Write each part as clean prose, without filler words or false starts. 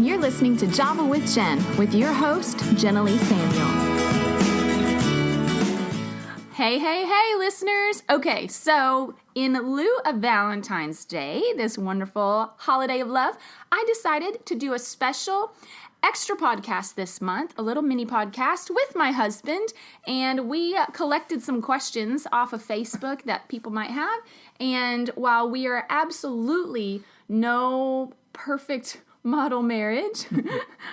and you're listening to Java with Jen with your host, Jenilee Samuel. Hey, listeners. Okay, so in lieu of Valentine's Day, this wonderful holiday of love, I decided to do a special extra podcast this month, a little mini podcast with my husband, and we collected some questions off of Facebook that people might have, and while we are absolutely no perfect model marriage,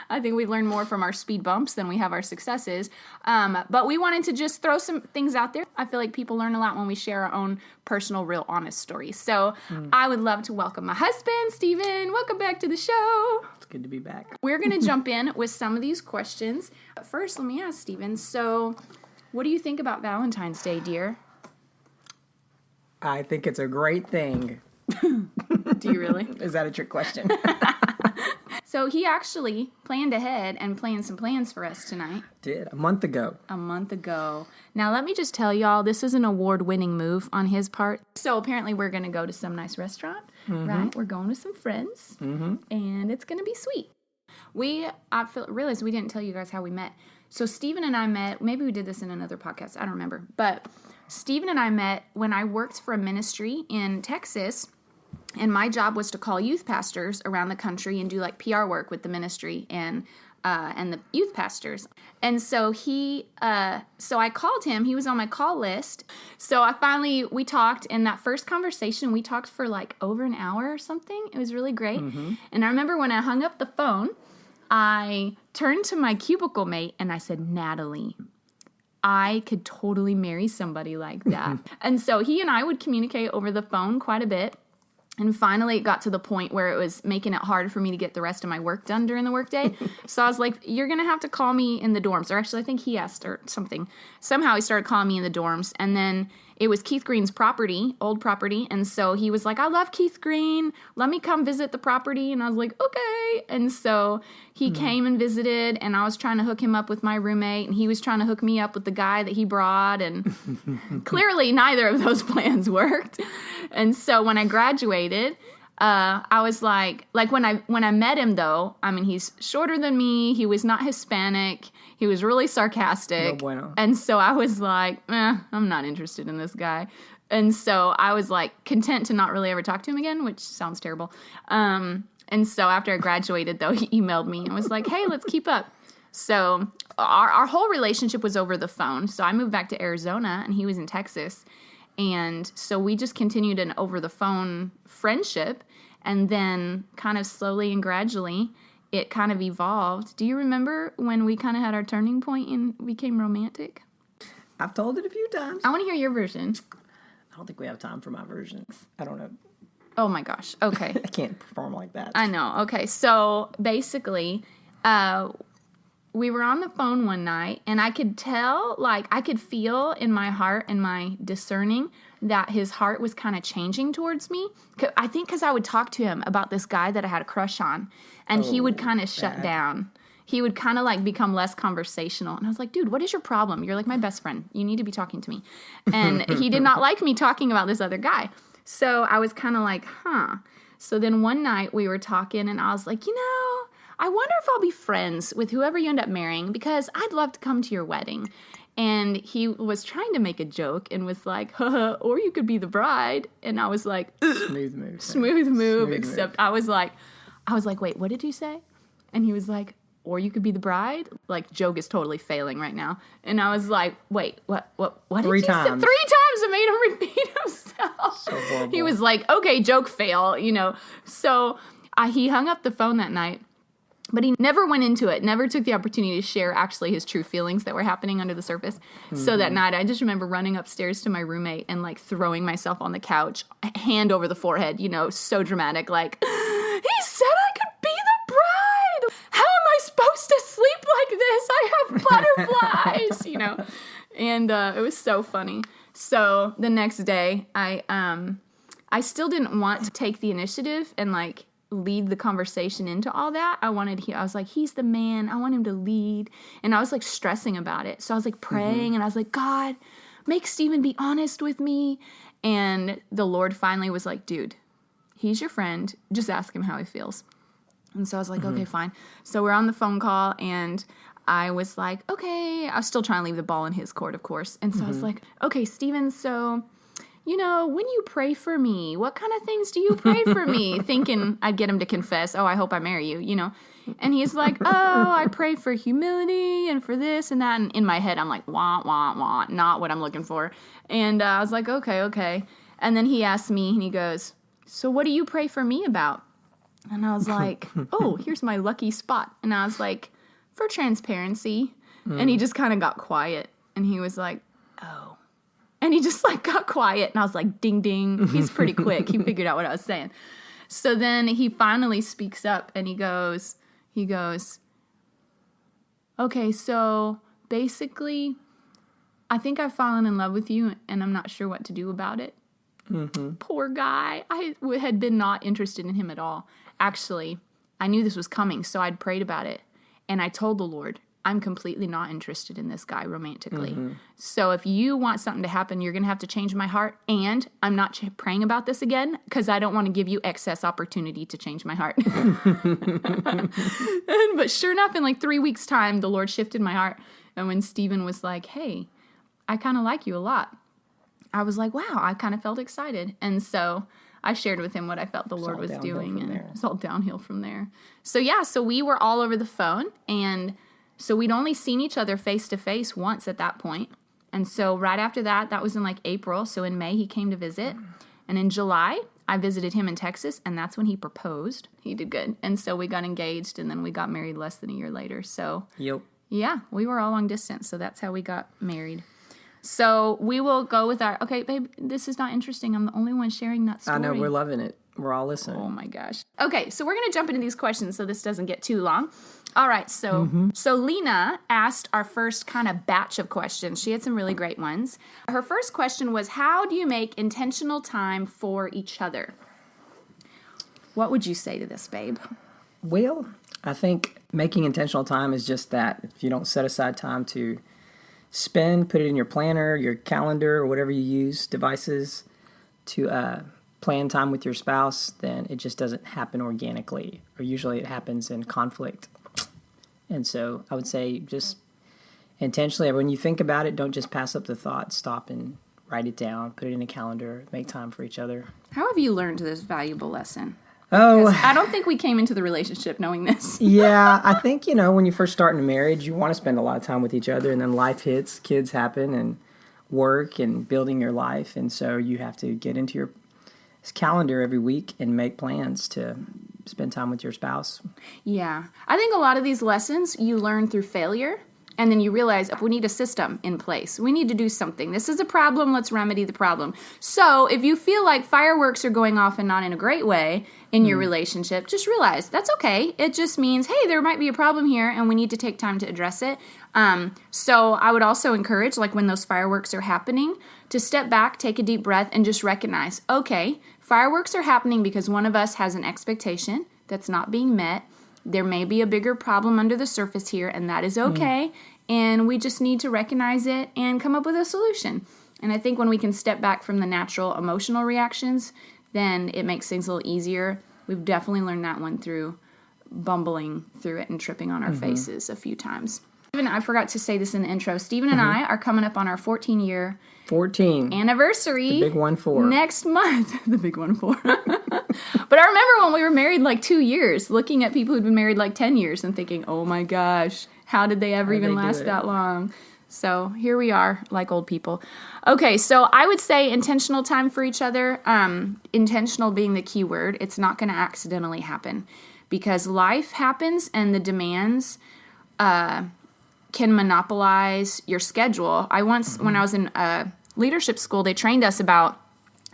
I think we've learned more from our speed bumps than we have our successes, but we wanted to just throw some things out there. I feel like people learn a lot when we share our own personal, real, honest stories. So I would love to welcome my husband, Stephen. Welcome back to the show. It's good to be back. We're going to jump in with some of these questions. But first, let me ask Stephen, so what do you think about Valentine's Day, dear? I think it's a great thing. Do you really? Is that a trick question? So he actually planned ahead and planned some plans for us tonight. Did, a month ago. Now, let me just tell y'all, this is an award-winning move on his part. So apparently we're going to go to some nice restaurant, right? We're going with some friends, and it's going to be sweet. I realized we didn't tell you guys how we met. So Stephen and I met, maybe we did this in another podcast, I don't remember. But Stephen and I met when I worked for a ministry in Texas. And my job was to call youth pastors around the country and do like PR work with the ministry and the youth pastors. And so so I called him. He was on my call list. So we talked. In that first conversation, we talked for like over an hour or something. It was really great. And I remember when I hung up the phone, I turned to my cubicle mate and I said, Natalie, I could totally marry somebody like that. And so he and I would communicate over the phone quite a bit. And finally, it got to the point where it was making it hard for me to get the rest of my work done during the workday. So I was like, you're going to have to call me in the dorms. Or actually, I think he asked or something. Somehow he started calling me in the dorms. And then it was Keith Green's property, old property. And so he was like, I love Keith Green. Let me come visit the property. And I was like, okay. And so he came and visited. And I was trying to hook him up with my roommate. And he was trying to hook me up with the guy that he brought. And clearly neither of those plans worked. And so when I graduated, I was like when I met him though, I mean, he's shorter than me. He was not Hispanic. He was really sarcastic. No bueno. And so I was like, I'm not interested in this guy. And so I was like content to not really ever talk to him again, which sounds terrible. And so after I graduated though, he emailed me and was like, hey, let's keep up. So our whole relationship was over the phone. So I moved back to Arizona and he was in Texas. And so we just continued an over-the-phone friendship, and then kind of slowly and gradually, it kind of evolved. Do you remember when we kind of had our turning point and became romantic? I've told it a few times. I want to hear your version. I don't think we have time for my version. I don't know. Oh, my gosh. Okay. I can't perform like that. I know. Okay, so basically, we were on the phone one night, and I could tell, I could feel in my heart and my discerning that his heart was kind of changing towards me. I think because I would talk to him about this guy that I had a crush on, and he would kind of shut down. He would kind of become less conversational. And I was like, dude, what is your problem? You're like my best friend. You need to be talking to me. And he did not like me talking about this other guy. So I was kind of like, huh. So then one night we were talking, and I was like, I wonder if I'll be friends with whoever you end up marrying because I'd love to come to your wedding. And he was trying to make a joke and was like, haha, or you could be the bride. And I was like, Smooth move. Smooth move. Except I was like, wait, what did you say? And he was like, or you could be the bride? Joke is totally failing right now. And I was like, wait, what did you say? 3 times I made him repeat himself. So horrible. He was like, okay, joke fail, So he hung up the phone that night. But he never went into it, never took the opportunity to share actually his true feelings that were happening under the surface. So that night, I just remember running upstairs to my roommate and throwing myself on the couch, hand over the forehead, so dramatic, he said I could be the bride! How am I supposed to sleep like this? I have butterflies, And it was so funny. So the next day, I still didn't want to take the initiative and lead the conversation into all that. I was like, he's the man. I want him to lead. And I was stressing about it. So I was praying and I was like, God, make Stephen be honest with me. And the Lord finally was like, dude, he's your friend. Just ask him how he feels. And so I was like, okay, fine. So we're on the phone call, and I was like, okay, I was still trying to leave the ball in his court, of course. And so I was like, okay, Stephen, so, when you pray for me, what kind of things do you pray for me? Thinking I'd get him to confess, I hope I marry you, And he's like, I pray for humility and for this and that. And in my head, I'm like, wah, wah, wah, not what I'm looking for. And I was like, okay. And then he asked me, and he goes, so what do you pray for me about? And I was like, here's my lucky spot. And I was like, for transparency. And he just kind of got quiet. And he was like, oh. And he just got quiet. And I was like, ding, ding. He's pretty quick. He figured out what I was saying. So then he finally speaks up, and he goes, okay, so basically, I think I've fallen in love with you, and I'm not sure what to do about it. Poor guy. I had been not interested in him at all. Actually, I knew this was coming, so I'd prayed about it. And I told the Lord, I'm completely not interested in this guy romantically. So if you want something to happen, you're going to have to change my heart. And I'm not praying about this again because I don't want to give you excess opportunity to change my heart. But sure enough, in 3 weeks' time, the Lord shifted my heart. And when Stephen was like, hey, I kind of like you a lot, I was like, wow, I kind of felt excited. And so I shared with him what I felt the Lord was doing, and it was all downhill from there. So so we were all over the phone, and so we'd only seen each other face to face once at that point. And so right after that was in April. So in May, he came to visit. And in July, I visited him in Texas, and that's when he proposed. He did good. And so we got engaged, and then we got married less than a year later. So yeah, we were all long distance. So that's how we got married. So we will go with okay, babe, this is not interesting. I'm the only one sharing that story. I know, we're loving it. We're all listening. Oh my gosh. Okay, so we're going to jump into these questions so this doesn't get too long. All right, so Lena asked our first kind of batch of questions. She had some really great ones. Her first question was, how do you make intentional time for each other? What would you say to this, babe? Well, I think making intentional time is just that. If you don't set aside time to put it in your planner, your calendar, or whatever you use, devices, to plan time with your spouse, then it just doesn't happen organically, or usually it happens in conflict. And so I would say just intentionally, when you think about it, don't just pass up the thought. Stop and write it down, put it in a calendar, make time for each other. How have you learned this valuable lesson? Oh, I don't think we came into the relationship knowing this. Yeah, I think, when you first start in a marriage, you want to spend a lot of time with each other, and then life hits, kids happen, and work and building your life. And so you have to get into your calendar every week and make plans to spend time with your spouse. Yeah. I think a lot of these lessons you learn through failure, and then you realize we need a system in place. We need to do something. This is a problem. Let's remedy the problem. So if you feel like fireworks are going off and not in a great way in your relationship, just realize that's okay. It just means, hey, there might be a problem here, and we need to take time to address it. So I would also encourage, when those fireworks are happening, to step back, take a deep breath, and just recognize, okay, fireworks are happening because one of us has an expectation that's not being met. There may be a bigger problem under the surface here, and that is okay. And we just need to recognize it and come up with a solution. And I think when we can step back from the natural emotional reactions, then it makes things a little easier. We've definitely learned that one through bumbling through it and tripping on our faces a few times. Stephen, I forgot to say this in the intro. Stephen and I are coming up on our 14-year 14 anniversary. The big 1-4. Next month. The big 1-4. But I remember when we were married 2 years, looking at people who'd been married 10 years and thinking, oh my gosh, how did they ever even last that long? So here we are, like old people. Okay, so I would say intentional time for each other. Intentional being the key word. It's not going to accidentally happen because life happens and the demands can monopolize your schedule. When I was in leadership school, they trained us about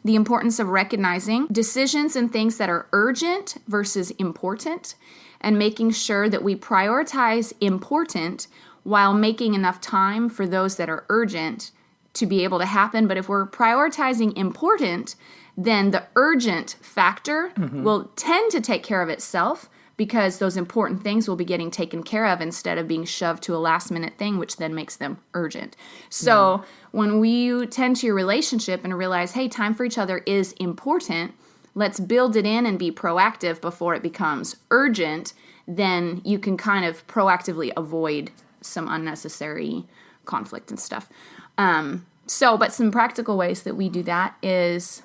the importance of recognizing decisions and things that are urgent versus important, and making sure that we prioritize important while making enough time for those that are urgent to be able to happen. But if we're prioritizing important, then the urgent factor will tend to take care of itself, because those important things will be getting taken care of instead of being shoved to a last-minute thing, which then makes them urgent. So when we tend to your relationship and realize, hey, time for each other is important, let's build it in and be proactive before it becomes urgent, then you can kind of proactively avoid some unnecessary conflict and stuff. But some practical ways that we do that is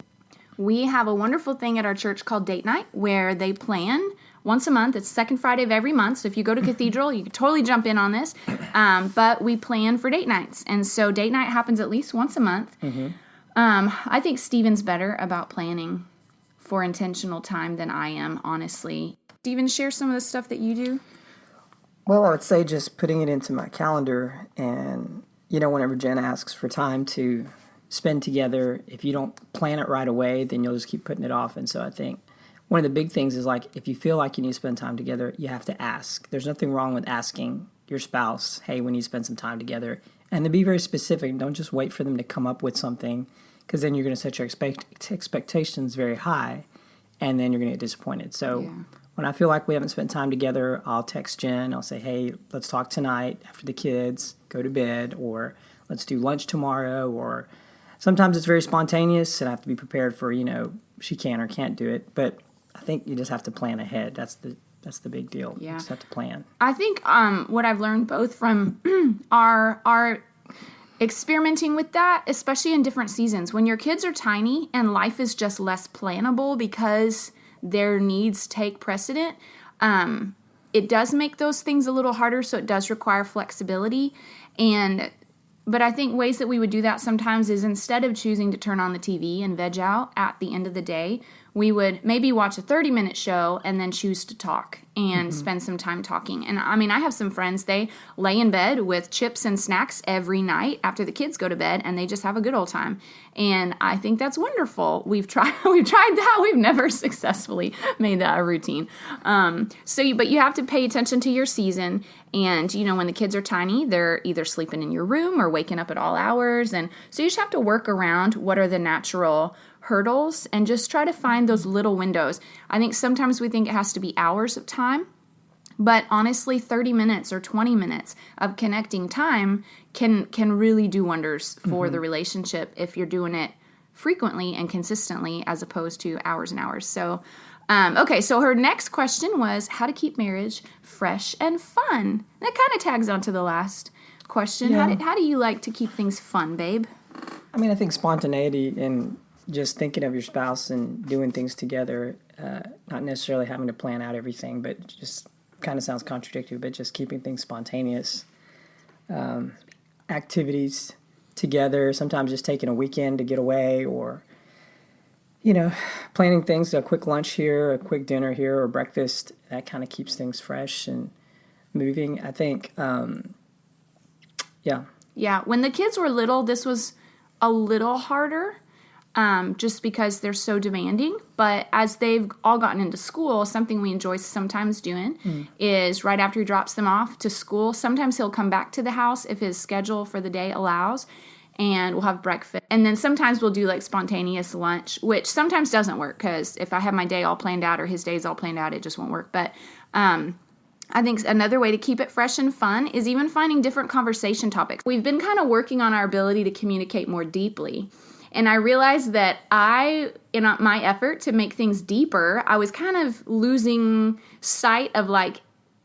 we have a wonderful thing at our church called date night where they plan once a month. It's the second Friday of every month. So if you go to Cathedral, you can totally jump in on this. But we plan for date nights. And so date night happens at least once a month. Mm-hmm. I think Stephen's better about planning for intentional time than I am, honestly. Stephen, share some of the stuff that you do. Well, I would say just putting it into my calendar and, whenever Jen asks for time to spend together, if you don't plan it right away, then you'll just keep putting it off. And so I think one of the big things is like, if you feel like you need to spend time together, you have to ask. There's nothing wrong with asking your spouse, hey, we need to spend some time together. And to be very specific, don't just wait for them to come up with something, because then you're going to set your expectations very high, and then you're going to get disappointed. So when I feel like we haven't spent time together, I'll text Jen. I'll say, hey, let's talk tonight after the kids go to bed, or let's do lunch tomorrow. Or sometimes it's very spontaneous, and I have to be prepared for, she can or can't do it. But I think you just have to plan ahead. That's the big deal. Yeah. You just have to plan. I think what I've learned both from our experimenting with that, especially in different seasons, when your kids are tiny and life is just less plannable because their needs take precedent, it does make those things a little harder, so it does require flexibility. But I think ways that we would do that sometimes is, instead of choosing to turn on the TV and veg out at the end of the day, we would maybe watch a 30-minute show and then choose to talk and spend some time talking. And I mean, I have some friends, they lay in bed with chips and snacks every night after the kids go to bed, and they just have a good old time. And I think that's wonderful. We've tried that. We've never successfully made that a routine. But you have to pay attention to your season. And, when the kids are tiny, they're either sleeping in your room or waking up at all hours. And so you just have to work around what are the natural hurdles and just try to find those little windows. I think sometimes we think it has to be hours of time, but honestly, 30 minutes or 20 minutes of connecting time can really do wonders for the relationship if you're doing it frequently and consistently as opposed to hours and hours. So, so her next question was how to keep marriage fresh and fun. That kind of tags onto the last question. Yeah. How do you like to keep things fun, babe? I mean, I think spontaneity and just thinking of your spouse and doing things together, not necessarily having to plan out everything, but just kind of sounds contradictory, but just keeping things spontaneous. Activities together, sometimes just taking a weekend to get away, or, planning things, a quick lunch here, a quick dinner here, or breakfast. That kind of keeps things fresh and moving, I think. Yeah, when the kids were little, this was a little harder. Just because they're so demanding. But as they've all gotten into school, something we enjoy sometimes doing is right after he drops them off to school, sometimes he'll come back to the house if his schedule for the day allows, and we'll have breakfast. And then sometimes we'll do like spontaneous lunch, which sometimes doesn't work because if I have my day all planned out or his day's all planned out, it just won't work. But I think another way to keep it fresh and fun is even finding different conversation topics. We've been kind of working on our ability to communicate more deeply. And I realized that in my effort to make things deeper, I was kind of losing sight of like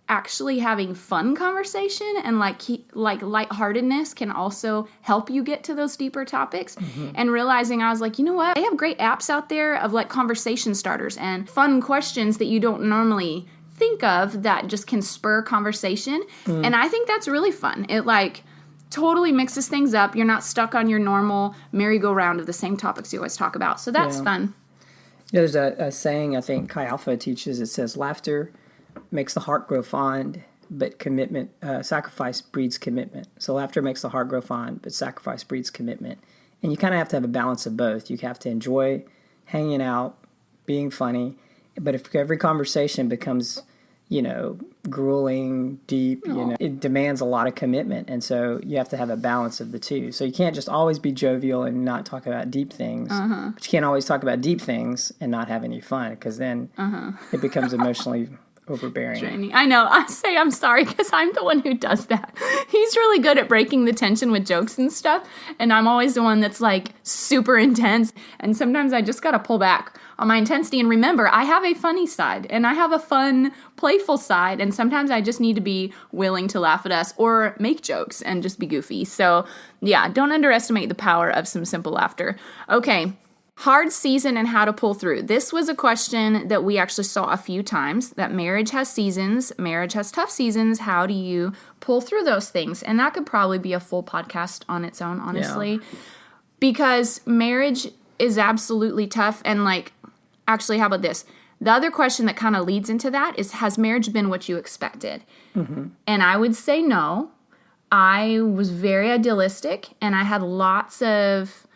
actually having fun conversation, and like lightheartedness can also help you get to those deeper topics. And realizing I was like, you know what? They have great apps out there of like conversation starters and fun questions that you don't normally think of that just can spur conversation. And I think that's really fun. It like totally mixes things up. You're not stuck on your normal merry-go-round of the same topics you always talk about. So that's fun. There's a saying I think Chi Alpha teaches. It says, laughter makes the heart grow fond, but sacrifice breeds commitment. So laughter makes the heart grow fond, but sacrifice breeds commitment. And you kind of have to have a balance of both. You have to enjoy hanging out, being funny. But if every conversation becomes grueling, deep, it demands a lot of commitment. And so you have to have a balance of the two. So you can't just always be jovial and not talk about deep things. But you can't always talk about deep things and not have any fun, because then it becomes emotionally overbearing. Draining. I know. I say I'm sorry because I'm the one who does that. He's really good at breaking the tension with jokes and stuff, and I'm always the one that's like super intense, and sometimes I just got to pull back on my intensity. And remember, I have a funny side, and I have a fun, playful side, and sometimes I just need to be willing to laugh at us or make jokes and just be goofy. So yeah, don't underestimate the power of some simple laughter. Okay. Hard season and how to pull through. This was a question that we actually saw a few times, that marriage has seasons, marriage has tough seasons. How do you pull through those things? And that could probably be a full podcast on its own, honestly, because marriage is absolutely tough. And like, actually, how about this? The other question that kind of leads into that is, has marriage been what you expected? Mm-hmm. And I would say no. I was very idealistic, and I had lots of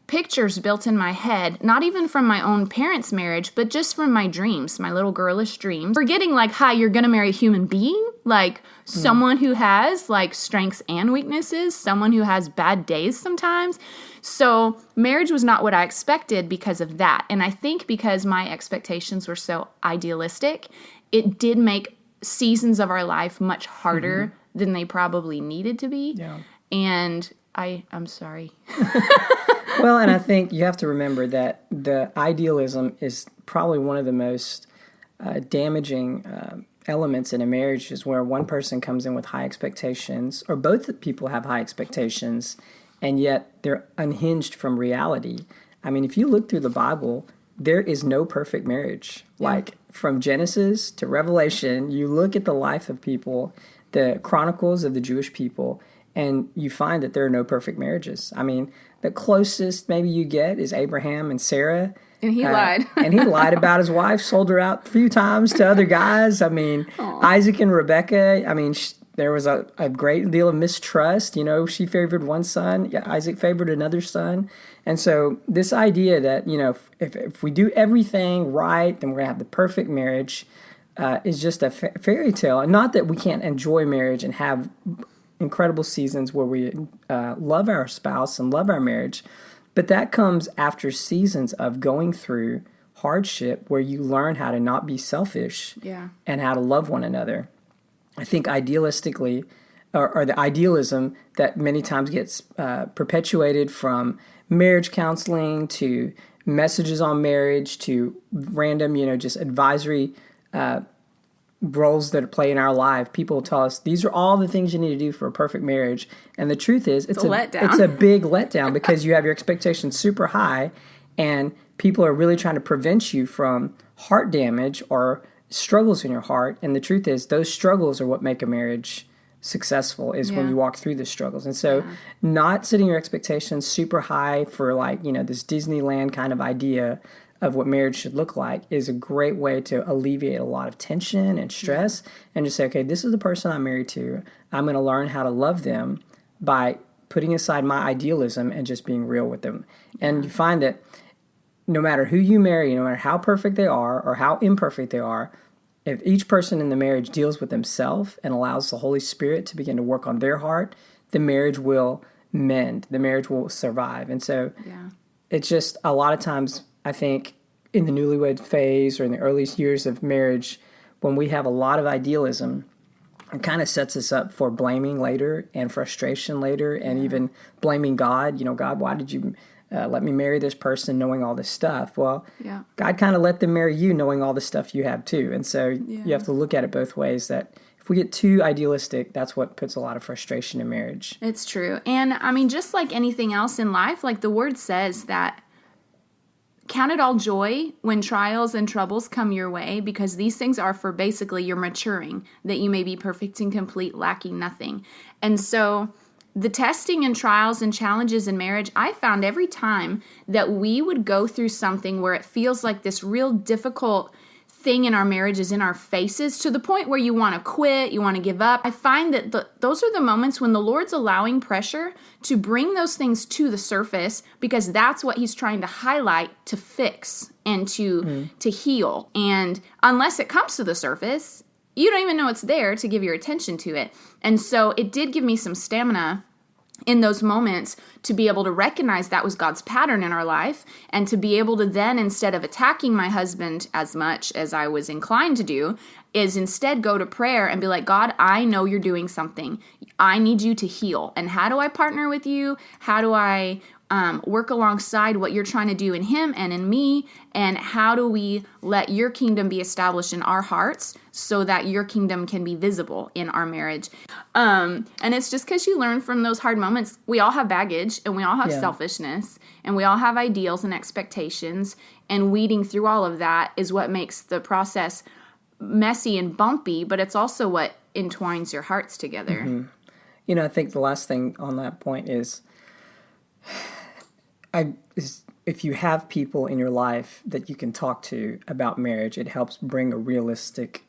pictures built in my head, not even from my own parents' marriage, but just from my dreams, my little girlish dreams. Forgetting like, hi, you're going to marry a human being, like someone who has like strengths and weaknesses, someone who has bad days sometimes. So marriage was not what I expected because of that. And I think because my expectations were so idealistic, it did make seasons of our life much harder than they probably needed to be. Yeah. And I'm sorry. Well, and I think you have to remember that the idealism is probably one of the most damaging elements in a marriage, is where one person comes in with high expectations, or both people have high expectations, and yet they're unhinged from reality. I mean, if you look through the Bible, there is no perfect marriage. Yeah. Like from Genesis to Revelation, you look at the life of people, the chronicles of the Jewish people, and you find that there are no perfect marriages. I mean, the closest maybe you get is Abraham and Sarah. And he lied. And he lied about his wife, sold her out a few times to other guys. I mean, Isaac and Rebecca, I mean, there was a great deal of mistrust. You know, she favored one son, Isaac favored another son. And so this idea that, you know, if we do everything right, then we're going to have the perfect marriage is just a fairy tale. And not that we can't enjoy marriage and have incredible seasons where we love our spouse and love our marriage, but that comes after seasons of going through hardship where you learn how to not be selfish and how to love one another. I think idealistically, or the idealism that many times gets perpetuated from marriage counseling to messages on marriage to random, you know, just advisory roles that play in our life. People tell us these are all the things you need to do for a perfect marriage, and the truth is it's a letdown. It's a big letdown because you have your expectations super high, and people are really trying to prevent you from heart damage or struggles in your heart. And the truth is those struggles are what make a marriage successful, is when you walk through the struggles. And so not setting your expectations super high for, like, you know, this Disneyland kind of idea of what marriage should look like is a great way to alleviate a lot of tension and stress, and just say, okay, this is the person I'm married to. I'm going to learn how to love them by putting aside my idealism and just being real with them. And you find that no matter who you marry, no matter how perfect they are or how imperfect they are, if each person in the marriage deals with themselves and allows the Holy Spirit to begin to work on their heart, the marriage will mend. The marriage will survive. And so it's just a lot of times, I think, in the newlywed phase or in the earliest years of marriage, when we have a lot of idealism, it kind of sets us up for blaming later and frustration later, and even blaming God. You know, God, why did you let me marry this person knowing all this stuff? Well, God kind of let them marry you knowing all the stuff you have too. And so you have to look at it both ways, that if we get too idealistic, that's what puts a lot of frustration in marriage. It's true. And I mean, just like anything else in life, like the word says that count it all joy when trials and troubles come your way, because these things are for basically your maturing, that you may be perfect and complete, lacking nothing. And so the testing and trials and challenges in marriage, I found every time that we would go through something where it feels like this real difficult thing in our marriage is in our faces, to the point where you want to quit, you want to give up. I find that those are the moments when the Lord's allowing pressure to bring those things to the surface, because that's what He's trying to highlight, to fix and to heal. And unless it comes to the surface, you don't even know it's there to give your attention to it. And so it did give me some stamina in those moments to be able to recognize that was God's pattern in our life, and to be able to then, instead of attacking my husband as much as I was inclined to do, is instead go to prayer and be like, God, I know you're doing something. I need you to heal. And how do I partner with you? How do I work alongside what you're trying to do in him and in me? And how do we let your kingdom be established in our hearts so that your kingdom can be visible in our marriage? And it's just because you learn from those hard moments. We all have baggage, and we all have selfishness, and we all have ideals and expectations. And weeding through all of that is what makes the process messy and bumpy, but it's also what entwines your hearts together. Mm-hmm. I think the last thing on that point is if you have people in your life that you can talk to about marriage, it helps bring a realistic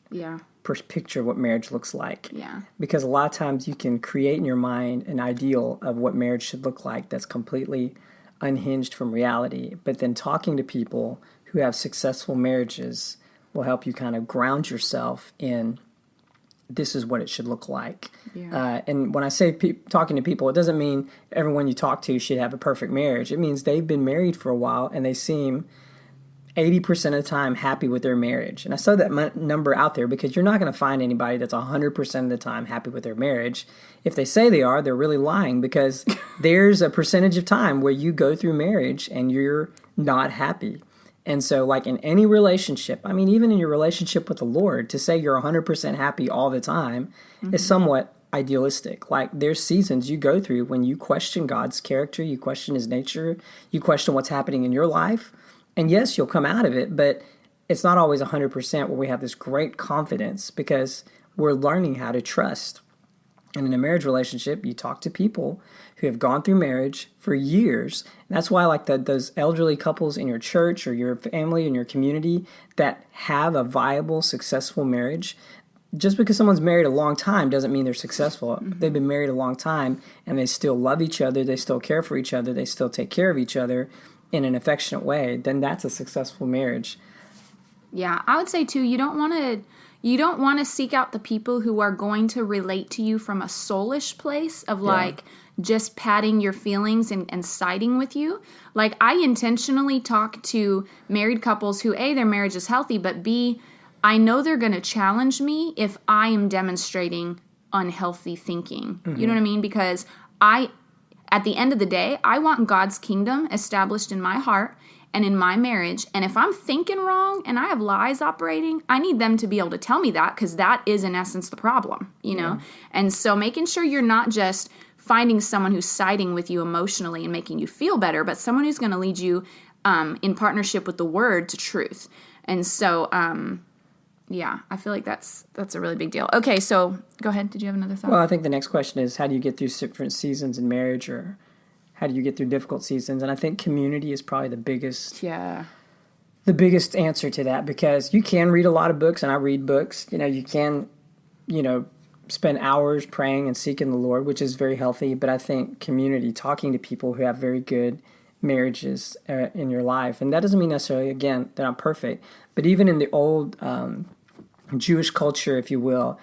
picture of what marriage looks like. Yeah. Because a lot of times you can create in your mind an ideal of what marriage should look like that's completely unhinged from reality. But then talking to people who have successful marriages will help you kind of ground yourself in this is what it should look like. Yeah. And when I say talking to people, it doesn't mean everyone you talk to should have a perfect marriage. It means they've been married for a while and they seem 80% of the time happy with their marriage. And I saw that number out there because you're not going to find anybody that's 100% of the time happy with their marriage. If they say they are, they're really lying, because there's a percentage of time where you go through marriage and you're not happy. And so, like in any relationship, I mean, even in your relationship with the Lord, to say you're 100% happy all the time is somewhat idealistic. Like, there's seasons you go through when you question God's character, you question his nature, you question what's happening in your life. And yes, you'll come out of it, but it's not always 100% where we have this great confidence, because we're learning how to trust. And in a marriage relationship, you talk to people who have gone through marriage for years. And that's why, like, those elderly couples in your church or your family and your community that have a viable, successful marriage, just because someone's married a long time doesn't mean they're successful. They've been married a long time and they still love each other, they still care for each other, they still take care of each other in an affectionate way, then that's a successful marriage. Yeah, I would say too, you don't want to seek out the people who are going to relate to you from a soulish place of like just patting your feelings and siding with you. Like, I intentionally talk to married couples who, A, their marriage is healthy, but B, I know they're going to challenge me if I am demonstrating unhealthy thinking. You know what I mean? Because at the end of the day, I want God's kingdom established in my heart and in my marriage. And if I'm thinking wrong and I have lies operating, I need them to be able to tell me that, because that is in essence the problem, you know? And so making sure you're not just finding someone who's siding with you emotionally and making you feel better, but someone who's going to lead you in partnership with the word to truth. And so, I feel like that's a really big deal. Okay, so go ahead. Did you have another thought? Well, I think the next question is, how do you get through different seasons in marriage, or how do you get through difficult seasons? And I think community is probably the biggest answer to that, because you can read a lot of books, and I read books. You can, spend hours praying and seeking the Lord, which is very healthy. But I think community, talking to people who have very good marriages in your life, and that doesn't mean necessarily, again, they're not perfect, but even in the old Jewish culture, if you will,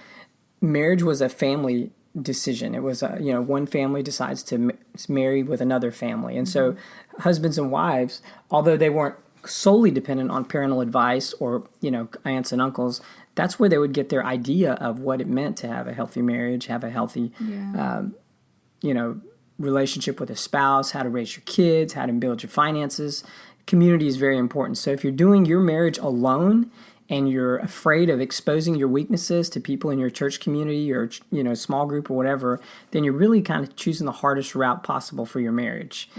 marriage was a family decision. It was, one family decides to marry with another family. And so husbands and wives, although they weren't solely dependent on parental advice or, aunts and uncles, that's where they would get their idea of what it meant to have a healthy marriage, have a healthy, relationship with a spouse, how to raise your kids, how to build your finances. Community is very important. So if you're doing your marriage alone and you're afraid of exposing your weaknesses to people in your church community or, small group or whatever, then you're really kind of choosing the hardest route possible for your marriage.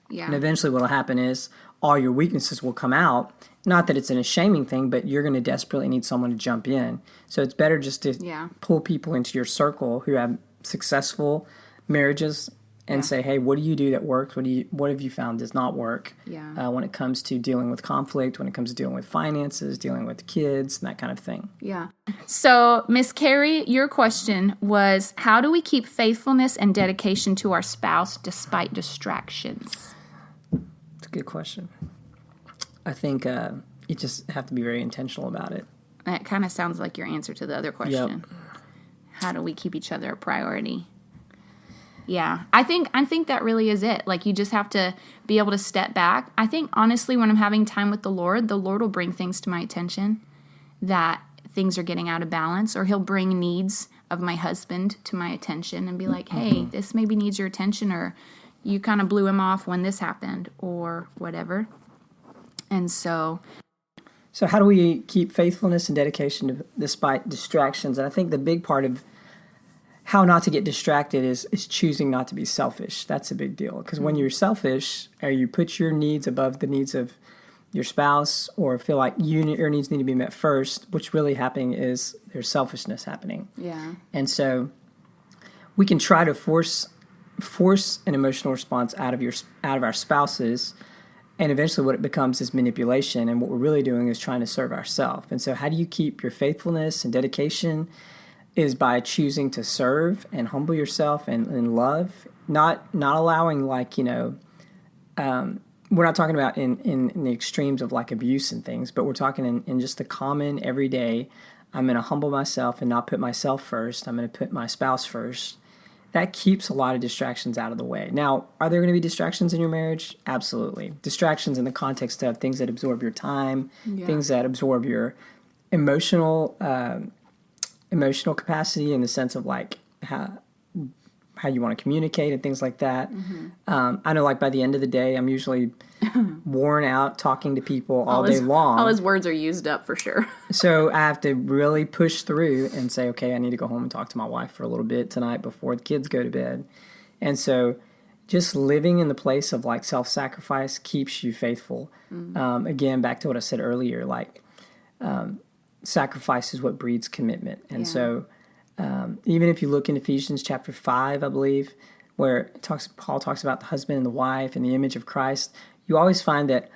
Yeah. And eventually what will happen is all your weaknesses will come out. Not that it's an shaming thing, but you're going to desperately need someone to jump in. So it's better just to pull people into your circle who have successful marriages and say, hey, what do you do that works? What have you found does not work when it comes to dealing with conflict, when it comes to dealing with finances, dealing with kids, and that kind of thing. Yeah. So, Miss Carrie, your question was, how do we keep faithfulness and dedication to our spouse despite distractions? It's a good question. I think you just have to be very intentional about it. That kind of sounds like your answer to the other question. Yep. How do we keep each other a priority? Yeah, I think that really is it. Like, you just have to be able to step back. I think, honestly, when I'm having time with the Lord will bring things to my attention that things are getting out of balance, or he'll bring needs of my husband to my attention and be like, hey, this maybe needs your attention, or you kind of blew him off when this happened, or whatever. And so how do we keep faithfulness and dedication despite distractions? And I think the big part of how not to get distracted is choosing not to be selfish. That's a big deal. Because when you're selfish, or you put your needs above the needs of your spouse, or feel like your needs need to be met first, what's really happening is there's selfishness happening. Yeah. And so we can try to force an emotional response out of our spouses, and eventually what it becomes is manipulation, and what we're really doing is trying to serve ourselves. And so how do you keep your faithfulness and dedication is by choosing to serve and humble yourself and love, not allowing, like, we're not talking about in the extremes of like abuse and things, but we're talking in just the common everyday. I'm going to humble myself and not put myself first. I'm going to put my spouse first. That keeps a lot of distractions out of the way. Now, are there going to be distractions in your marriage? Absolutely. Distractions in the context of things that absorb your time, things that absorb your emotional capacity, in the sense of like how you want to communicate and things like that. I know, like, by the end of the day, I'm usually worn out talking to people all day long. All his words are used up for sure. So I have to really push through and say, okay, I need to go home and talk to my wife for a little bit tonight before the kids go to bed. And so just living in the place of like self-sacrifice keeps you faithful. Again, back to what I said earlier, like sacrifice is what breeds commitment. And so even if you look in Ephesians chapter 5, I believe, where Paul talks about the husband and the wife and the image of Christ, you always find that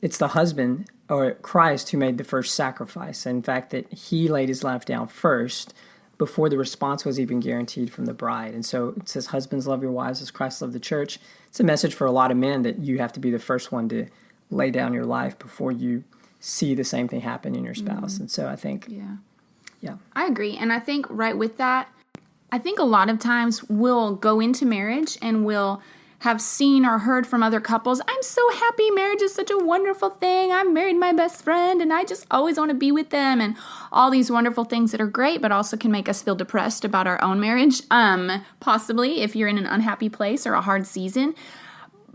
it's the husband or Christ who made the first sacrifice. In fact, that he laid his life down first before the response was even guaranteed from the bride. And so it says, husbands, love your wives as Christ loved the church. It's a message for a lot of men that you have to be the first one to lay down your life before you see the same thing happen in your spouse. And so I think... Yeah. I agree. And I think right with that, I think a lot of times we'll go into marriage and we'll have seen or heard from other couples, I'm so happy, marriage is such a wonderful thing, I married my best friend and I just always want to be with them, and all these wonderful things that are great, but also can make us feel depressed about our own marriage, possibly if you're in an unhappy place or a hard season.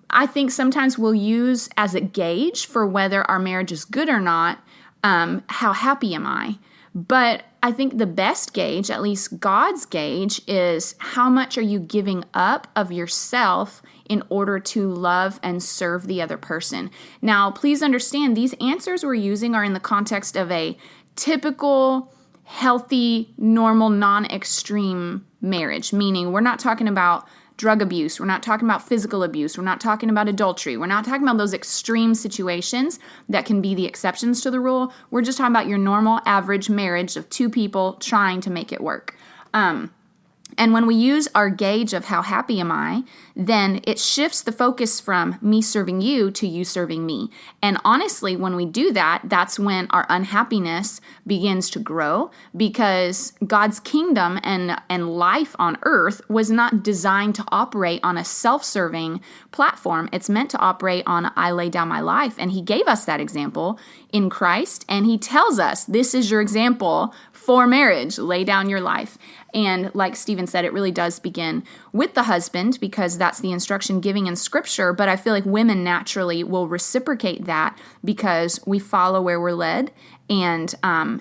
I think sometimes we'll use as a gauge for whether our marriage is good or not, how happy am I? But I think the best gauge, at least God's gauge, is how much are you giving up of yourself in order to love and serve the other person. Now, please understand, these answers we're using are in the context of a typical, healthy, normal, non-extreme marriage, meaning we're not talking about drug abuse, we're not talking about physical abuse, we're not talking about adultery, we're not talking about those extreme situations that can be the exceptions to the rule. We're just talking about your normal, average marriage of two people trying to make it work. And when we use our gauge of how happy am I, then it shifts the focus from me serving you to you serving me. And honestly, when we do that, that's when our unhappiness begins to grow, because God's kingdom and life on earth was not designed to operate on a self-serving platform. It's meant to operate on I lay down my life. And he gave us that example in Christ. And he tells us, this is your example for marriage, lay down your life. And like Stephen said, it really does begin with the husband, because that's the instruction giving in Scripture. But I feel like women naturally will reciprocate that because we follow where we're led. And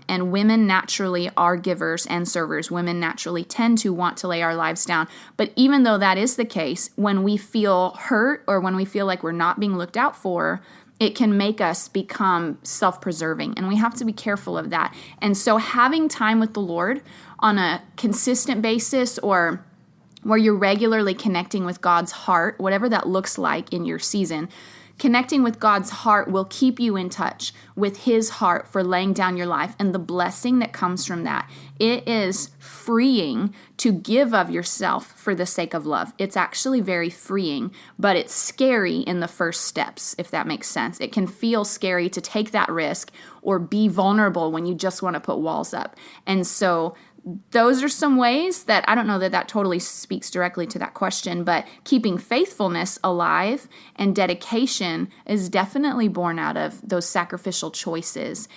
women naturally are givers and servers. Women naturally tend to want to lay our lives down. But even though that is the case, when we feel hurt or when we feel like we're not being looked out for, it can make us become self-preserving, and we have to be careful of that. And so having time with the Lord on a consistent basis, or where you're regularly connecting with God's heart, whatever that looks like in your season, connecting with God's heart will keep you in touch with his heart for laying down your life and the blessing that comes from that. It is freeing to give of yourself for the sake of love. It's actually very freeing, but it's scary in the first steps, if that makes sense. It can feel scary to take that risk or be vulnerable when you just want to put walls up. And so those are some ways that I don't know that totally speaks directly to that question, but keeping faithfulness alive and dedication is definitely born out of those sacrificial choices.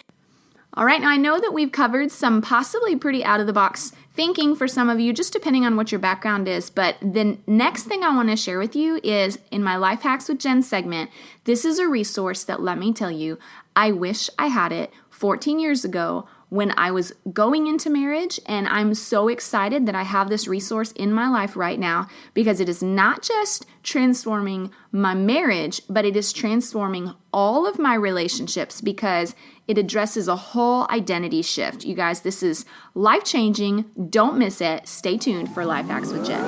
All right, now I know that we've covered some possibly pretty out-of-the-box thinking for some of you, just depending on what your background is, but the next thing I want to share with you is in my Life Hacks with Jen segment, this is a resource that, let me tell you, I wish I had it 14 years ago when I was going into marriage, and I'm so excited that I have this resource in my life right now because it is not just transforming my marriage, but it is transforming all of my relationships because it addresses a whole identity shift. You guys, this is life-changing. Don't miss it. Stay tuned for Life Hacks with Jen.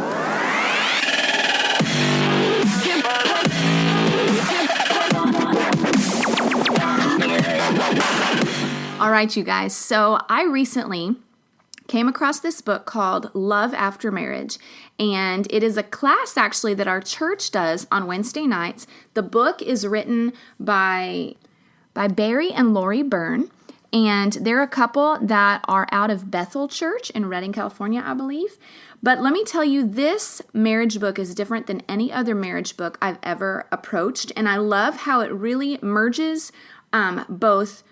All right, you guys. So I recently came across this book called Love After Marriage, and it is a class actually that our church does on Wednesday nights. The book is written by Barry and Lori Byrne, and they're a couple that are out of Bethel Church in Redding, California, I believe. But let me tell you, this marriage book is different than any other marriage book I've ever approached, and I love how it really merges both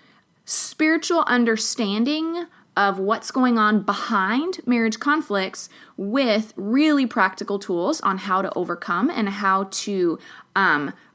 spiritual understanding of what's going on behind marriage conflicts with really practical tools on how to overcome and how to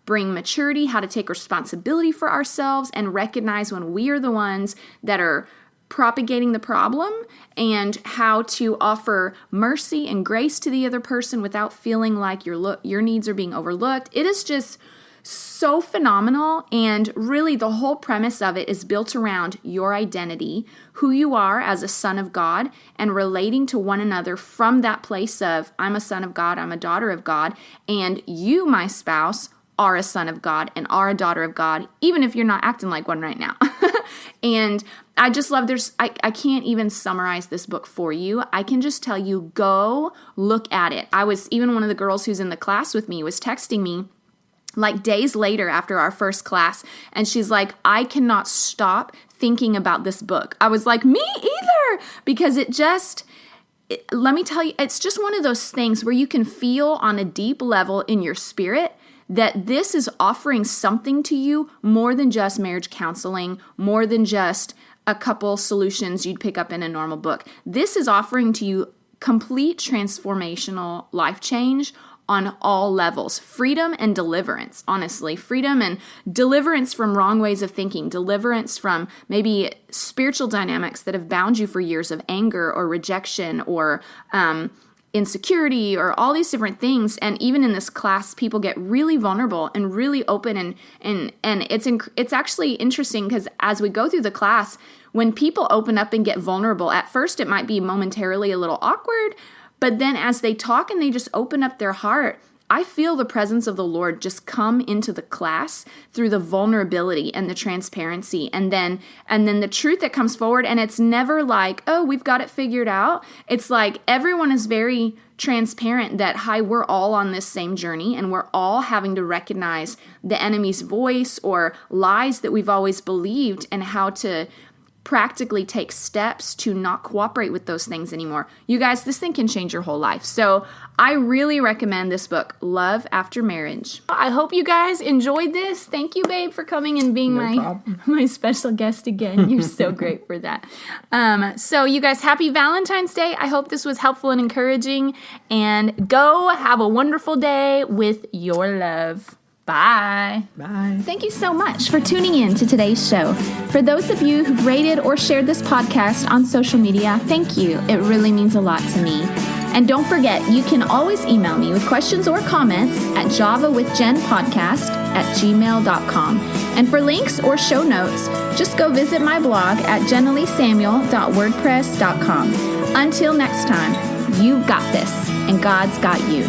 bring maturity, how to take responsibility for ourselves and recognize when we are the ones that are propagating the problem, and how to offer mercy and grace to the other person without feeling like your needs are being overlooked. It is just so phenomenal, and really the whole premise of it is built around your identity, who you are as a son of God, and relating to one another from that place of, I'm a son of God, I'm a daughter of God, and you, my spouse, are a son of God and are a daughter of God, even if you're not acting like one right now. And I just love, I can't even summarize this book for you. I can just tell you, go look at it. Even one of the girls who's in the class with me was texting me like days later after our first class, and she's like, I cannot stop thinking about this book. I was like, me either, because let me tell you, it's just one of those things where you can feel on a deep level in your spirit that this is offering something to you more than just marriage counseling, more than just a couple solutions you'd pick up in a normal book. This is offering to you complete transformational life change on all levels. Freedom and deliverance, honestly. Freedom and deliverance from wrong ways of thinking. Deliverance from maybe spiritual dynamics that have bound you for years of anger or rejection or insecurity or all these different things. And even in this class, people get really vulnerable and really open. And it's actually interesting because as we go through the class, when people open up and get vulnerable, at first it might be momentarily a little awkward, but then as they talk and they just open up their heart, I feel the presence of the Lord just come into the class through the vulnerability and the transparency and then the truth that comes forward. And it's never like, oh, we've got it figured out. It's like everyone is very transparent that, hi, we're all on this same journey and we're all having to recognize the enemy's voice or lies that we've always believed and how to practically take steps to not cooperate with those things anymore. You guys, this thing can change your whole life. So I really recommend this book, Love After Marriage. I hope you guys enjoyed this. Thank you, babe, for coming and being my special guest again. You're so great for that. So you guys, happy Valentine's Day. I hope this was helpful and encouraging. And go have a wonderful day with your love. Bye. Bye. Thank you so much for tuning in to today's show. For those of you who've rated or shared this podcast on social media, thank you. It really means a lot to me. And don't forget, you can always email me with questions or comments at javawithjenpodcast@gmail.com. And for links or show notes, just go visit my blog at jeneleesamuel.wordpress.com. Until next time, you've got this, and God's got you.